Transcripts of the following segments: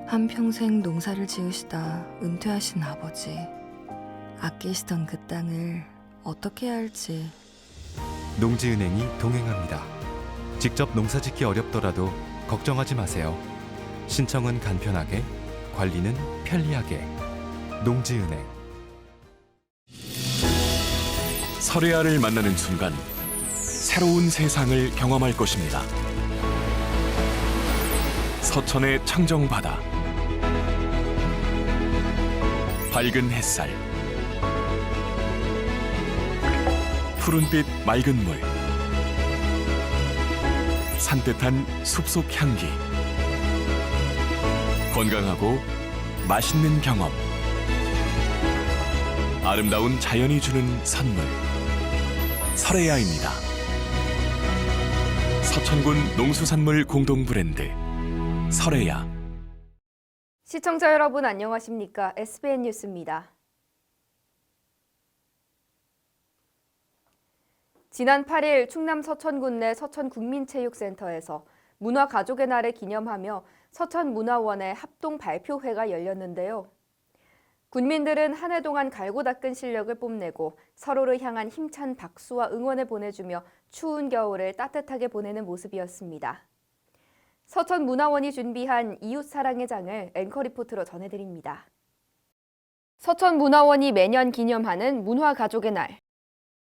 한평생 농사를 지으시다 은퇴하신 아버지, 아끼시던 그 땅을 어떻게 해야 할지. 농지은행이 동행합니다. 직접 농사짓기 어렵더라도 걱정하지 마세요. 신청은 간편하게, 관리는 편리하게. 농지은행. 설혜아를 만나는 순간 새로운 세상을 경험할 것입니다. 서천의 청정바다, 밝은 햇살, 푸른빛 맑은 물, 산뜻한 숲속 향기, 건강하고 맛있는 경험, 아름다운 자연이 주는 선물, 설혜아입니다. 서천군 농수산물 공동 브랜드 설혜아. 시청자 여러분 안녕하십니까? SBN 뉴스입니다. 지난 8일 충남 서천군 내 서천국민체육센터에서 문화가족의 날을 기념하며 서천문화원의 합동 발표회가 열렸는데요. 군민들은 한 해 동안 갈고 닦은 실력을 뽐내고 서로를 향한 힘찬 박수와 응원을 보내주며 추운 겨울을 따뜻하게 보내는 모습이었습니다. 서천문화원이 준비한 이웃사랑의 장을 앵커 리포트로 전해드립니다. 서천문화원이 매년 기념하는 문화가족의 날.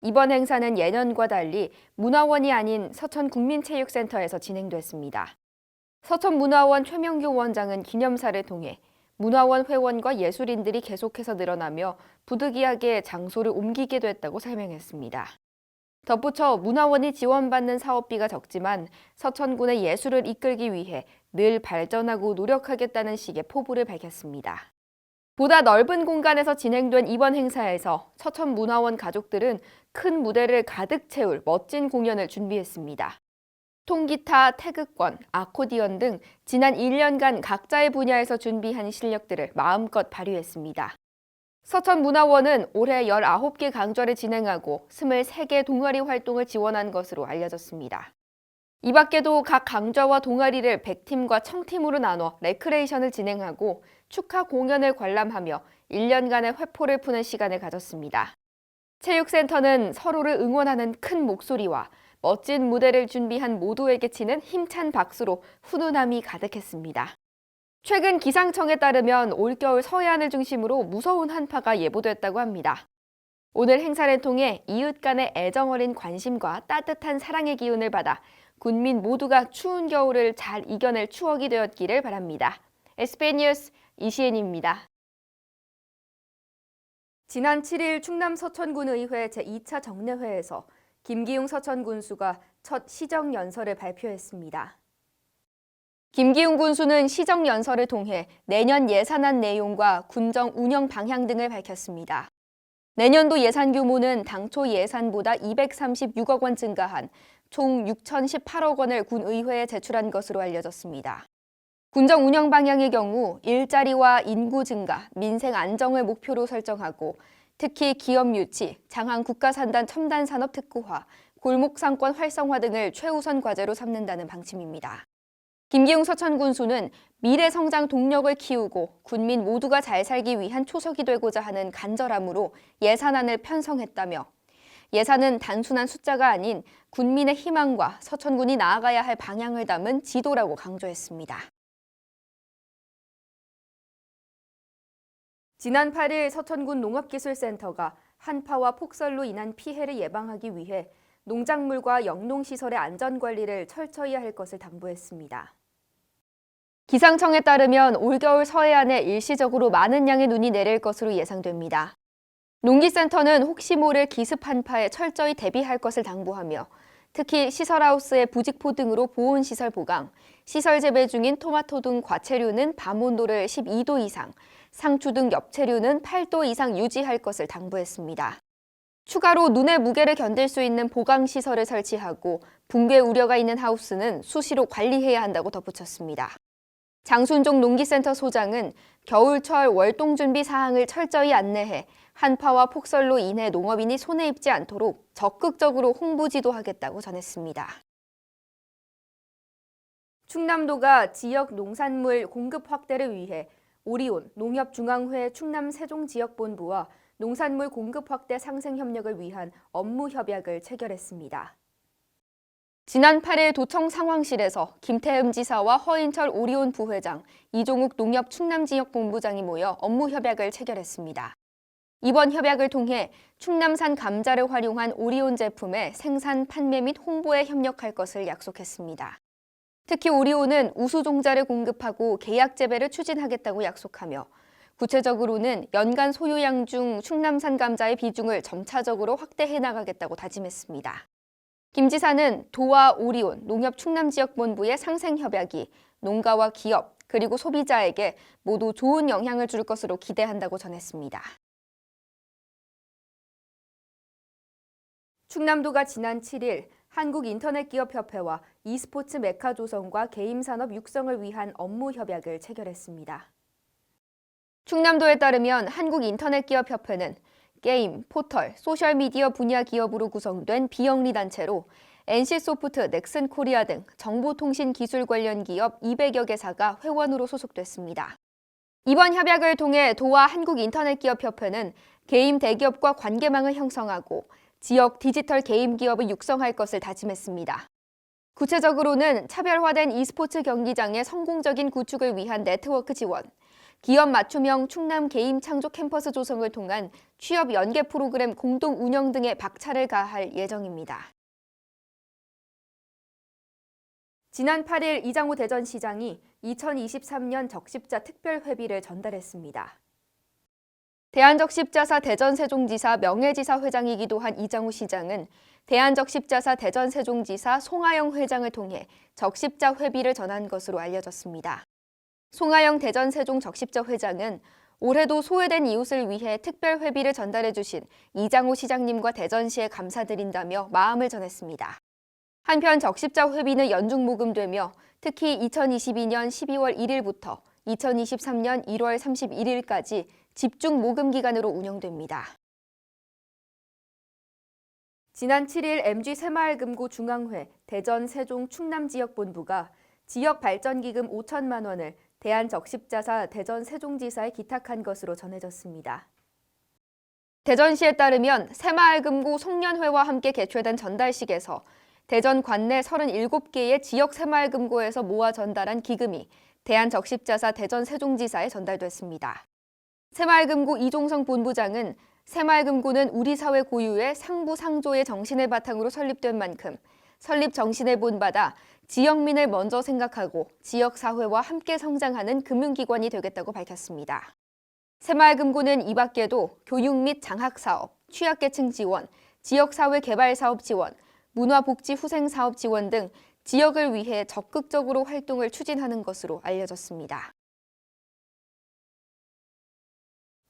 이번 행사는 예년과 달리 문화원이 아닌 서천국민체육센터에서 진행됐습니다. 서천문화원 최명규 원장은 기념사를 통해 문화원 회원과 예술인들이 계속해서 늘어나며 부득이하게 장소를 옮기게 됐다고 설명했습니다. 덧붙여 문화원이 지원받는 사업비가 적지만 서천군의 예술을 이끌기 위해 늘 발전하고 노력하겠다는 식의 포부를 밝혔습니다. 보다 넓은 공간에서 진행된 이번 행사에서 서천문화원 가족들은 큰 무대를 가득 채울 멋진 공연을 준비했습니다. 통기타, 태극권, 아코디언 등 지난 1년간 각자의 분야에서 준비한 실력들을 마음껏 발휘했습니다. 서천문화원은 올해 19개 강좌를 진행하고 23개 동아리 활동을 지원한 것으로 알려졌습니다. 이 밖에도 각 강좌와 동아리를 100팀과 1000팀으로 나눠 레크레이션을 진행하고 축하 공연을 관람하며 1년간의 회포를 푸는 시간을 가졌습니다. 체육센터는 서로를 응원하는 큰 목소리와 멋진 무대를 준비한 모두에게 치는 힘찬 박수로 훈훈함이 가득했습니다. 최근 기상청에 따르면 올겨울 서해안을 중심으로 무서운 한파가 예보됐다고 합니다. 오늘 행사를 통해 이웃 간의 애정 어린 관심과 따뜻한 사랑의 기운을 받아 군민 모두가 추운 겨울을 잘 이겨낼 추억이 되었기를 바랍니다. SBN 뉴스 이시은입니다. 지난 7일 충남 서천군의회 제2차 정례회에서 김기웅 서천군수가 첫 시정연설을 발표했습니다. 김기웅 군수는 시정연설을 통해 내년 예산안 내용과 군정 운영 방향 등을 밝혔습니다. 내년도 예산 규모는 당초 예산보다 236억 원 증가한 총 6,018억 원을 군의회에 제출한 것으로 알려졌습니다. 군정 운영 방향의 경우 일자리와 인구 증가, 민생 안정을 목표로 설정하고 특히 기업 유치, 장항 국가산단 첨단 산업 특구화, 골목 상권 활성화 등을 최우선 과제로 삼는다는 방침입니다. 김기웅 서천군수는 미래 성장 동력을 키우고 군민 모두가 잘 살기 위한 초석이 되고자 하는 간절함으로 예산안을 편성했다며 예산은 단순한 숫자가 아닌 군민의 희망과 서천군이 나아가야 할 방향을 담은 지도라고 강조했습니다. 지난 8일 서천군 농업기술센터가 한파와 폭설로 인한 피해를 예방하기 위해 농작물과 영농시설의 안전관리를 철저히 할 것을 당부했습니다. 기상청에 따르면 올겨울 서해안에 일시적으로 많은 양의 눈이 내릴 것으로 예상됩니다. 농기센터는 혹시 모를 기습 한파에 철저히 대비할 것을 당부하며 특히 시설하우스의 부직포 등으로 보온시설 보강, 시설 재배 중인 토마토 등 과체류는 밤 온도를 12도 이상, 상추 등 엽채류는 8도 이상 유지할 것을 당부했습니다. 추가로 눈의 무게를 견딜 수 있는 보강시설을 설치하고 붕괴 우려가 있는 하우스는 수시로 관리해야 한다고 덧붙였습니다. 장순종 농기센터 소장은 겨울철 월동 준비 사항을 철저히 안내해 한파와 폭설로 인해 농업인이 손해 입지 않도록 적극적으로 홍보 지도하겠다고 전했습니다. 충남도가 지역 농산물 공급 확대를 위해 오리온 농협중앙회 충남세종지역본부와 농산물 공급 확대 상생 협력을 위한 업무 협약을 체결했습니다. 지난 8일 도청 상황실에서 김태흠 지사와 허인철 오리온 부회장, 이종욱 농협 충남지역본부장이 모여 업무 협약을 체결했습니다. 이번 협약을 통해 충남산 감자를 활용한 오리온 제품의 생산, 판매 및 홍보에 협력할 것을 약속했습니다. 특히 오리온은 우수 종자를 공급하고 계약 재배를 추진하겠다고 약속하며 구체적으로는 연간 소유량 중 충남산 감자의 비중을 점차적으로 확대해 나가겠다고 다짐했습니다. 김 지사는 도와 오리온 농협 충남지역본부의 상생협약이 농가와 기업 그리고 소비자에게 모두 좋은 영향을 줄 것으로 기대한다고 전했습니다. 충남도가 지난 7일 한국인터넷기업협회와 e스포츠 메카 조성과 게임산업 육성을 위한 업무 협약을 체결했습니다. 충남도에 따르면 한국인터넷기업협회는 게임, 포털, 소셜미디어 분야 기업으로 구성된 비영리 단체로 NC소프트, 넥슨코리아 등 정보통신 기술 관련 기업 200여 개사가 회원으로 소속됐습니다. 이번 협약을 통해 도와 한국인터넷기업협회는 게임 대기업과 관계망을 형성하고 지역 디지털 게임 기업을 육성할 것을 다짐했습니다. 구체적으로는 차별화된 e스포츠 경기장의 성공적인 구축을 위한 네트워크 지원, 기업 맞춤형 충남 게임 창조 캠퍼스 조성을 통한 취업 연계 프로그램 공동 운영 등에 박차를 가할 예정입니다. 지난 8일 이장호 대전시장이 2023년 적십자 특별회비를 전달했습니다. 대한적십자사 대전세종지사 명예지사 회장이기도 한 이장호 시장은 대한적십자사 대전세종지사 송하영 회장을 통해 적십자 회비를 전한 것으로 알려졌습니다. 송하영 대전세종 적십자 회장은 올해도 소외된 이웃을 위해 특별 회비를 전달해 주신 이장호 시장님과 대전시에 감사드린다며 마음을 전했습니다. 한편 적십자 회비는 연중 모금되며 특히 2022년 12월 1일부터 2023년 1월 31일까지 집중 모금 기간으로 운영됩니다. 지난 7일 MG 새마을금고 중앙회 대전 세종 충남지역본부가 지역발전기금 5천만 원을 대한적십자사 대전 세종지사에 기탁한 것으로 전해졌습니다. 대전시에 따르면 새마을금고 송년회와 함께 개최된 전달식에서 대전 관내 37개의 지역 새마을금고에서 모아 전달한 기금이 대한적십자사 대전 세종지사에 전달됐습니다. 새마을금고 이종성 본부장은 새마을금고는 우리 사회 고유의 상부상조의 정신을 바탕으로 설립된 만큼 설립 정신에 본받아 지역민을 먼저 생각하고 지역사회와 함께 성장하는 금융기관이 되겠다고 밝혔습니다. 새마을금고는 이 밖에도 교육 및 장학사업, 취약계층 지원, 지역사회 개발사업 지원, 문화복지후생사업 지원 등 지역을 위해 적극적으로 활동을 추진하는 것으로 알려졌습니다.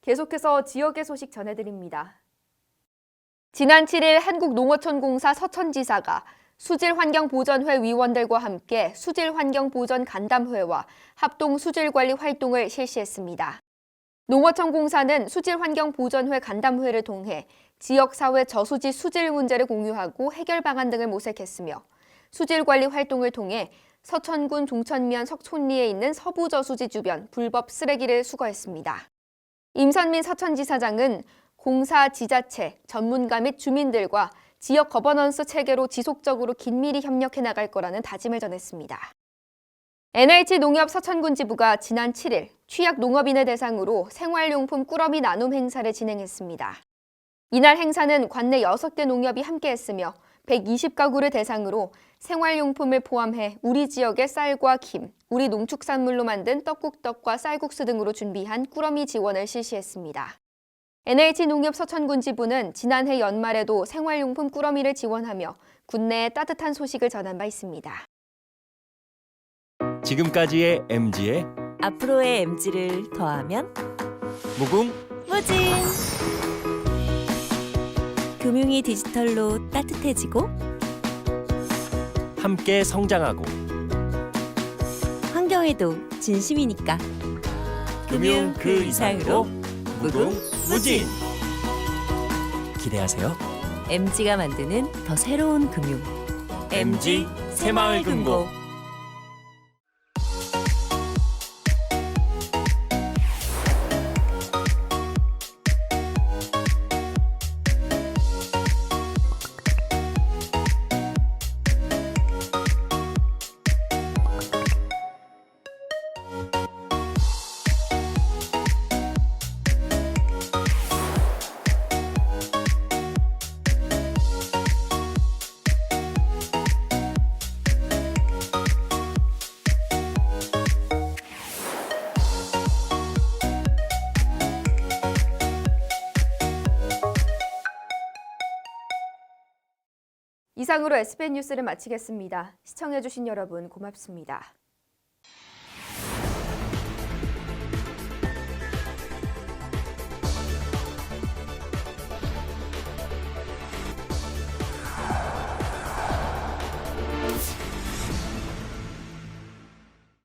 계속해서 지역의 소식 전해드립니다. 지난 7일 한국농어촌공사 서천지사가 수질환경보전회 위원들과 함께 수질환경보전 간담회와 합동수질관리 활동을 실시했습니다. 농어촌공사는 수질환경보전회 간담회를 통해 지역사회 저수지 수질 문제를 공유하고 해결 방안 등을 모색했으며 수질관리 활동을 통해 서천군 종천면 석촌리에 있는 서부저수지 주변 불법 쓰레기를 수거했습니다. 임선민 서천지사장은 공사, 지자체, 전문가 및 주민들과 지역 거버넌스 체계로 지속적으로 긴밀히 협력해 나갈 거라는 다짐을 전했습니다. NH농협 서천군 지부가 지난 7일 취약 농업인을 대상으로 생활용품 꾸러미 나눔 행사를 진행했습니다. 이날 행사는 관내 6개 농협이 함께했으며 120가구를 대상으로 생활용품을 포함해 우리 지역의 쌀과 김, 우리 농축산물로 만든 떡국떡과 쌀국수 등으로 준비한 꾸러미 지원을 실시했습니다. NH농협 서천군 지부는 지난해 연말에도 생활용품 꾸러미를 지원하며 군내에 따뜻한 소식을 전한 바 있습니다. 지금까지의 MG의 앞으로의 MG를 더하면 무궁 무진! 금융이 디지털로 따뜻해지고 함께 성장하고 환경에도 진심이니까 금융 그 이상으로 무궁무진 기대하세요. MG가 만드는 더 새로운 금융 MG 새마을금고 이상으로 SBN 뉴스를 마치겠습니다. 시청해주신 여러분 고맙습니다.